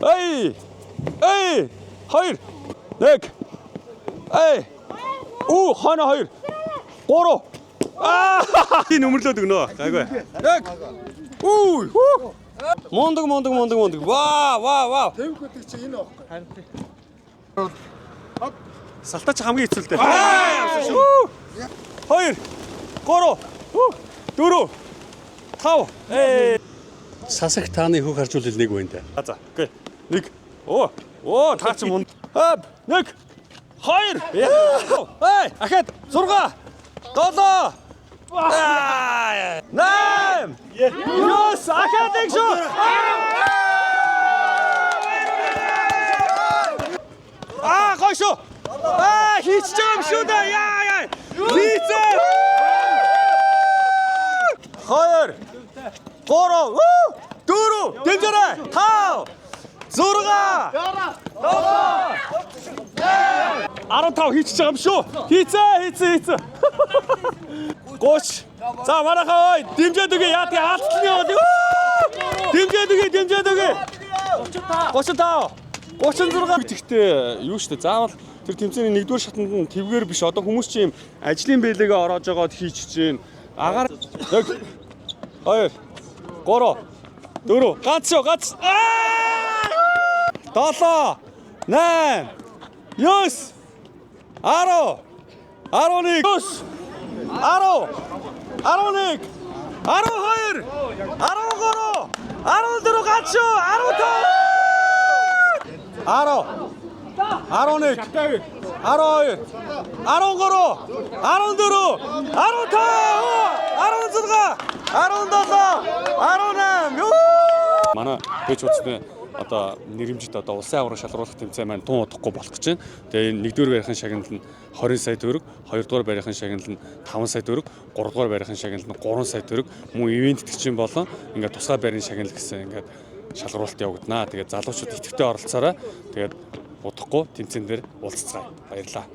Эй! Эй! Хоёр! Нэг! Эй! Уу, хана хоёр! Гурав! Энэ өмрлөөд өгнө. Гайгүй. Нэг! Уу! Мондог. Вау! Төвхөдөг чи энэ аахгүй. Харин Салтаач хамгийн хэцүүлтэй. Хоёр! Гурав! Дөрөв! Тав! Сасаг тааны хөх харж үл нэг байна да. За, окей. Нэг. Оо, таа чи мунд. Нэг. Хоёр. Эй, ахад 6. 7. 8. Ёс, ахад нэг шүү. Гой шүү. Хийчих юм шүү да. Яа. Хийцээ. 2. 3, 4, дэмжээрэй. 5, 6, 15 хийчихэж байгаа юм шүү. Хийцээ. 30. За манайхаа ой, дэмжээд өгье. Яа тий хаалтсан яваад. Дэмжээд өгье. 35. 36. Тэгтээ юу штэ заавал тэр тэмцээний нэгдүгээр шатанд нь твгээр биш. Одоо хүмүүс чи юм ажлын бэлэгээ ороож байгаад хийчихэж гин. Агаар 1 2 3 4 ганц 7 8 9 10 11 11 12 13 14 ганц 15 11 12 13 Манай пэйж үзсэн одоо нэрэмжит одоо улсын авраг шалруулах тэмцээн маань тун удахгүй болох гэж байна. Тэгээ энэ 1-р барихын шагналд нь 20 сая төгрөг, 2-р барихын шагналд нь 5 сая төгрөг, 3-р барихын шагналд нь 3 сая төгрөг мөн ивент итгэгчийн болон ингээд тусгай байрны шагнал гэсэн ингээд шалгуулалт явагдана. Тэгээд залуучууд идэвхтэй оролцоорой. Тэгээд удахгүй тэмцээн дээр уулзцгаая. Баярлалаа.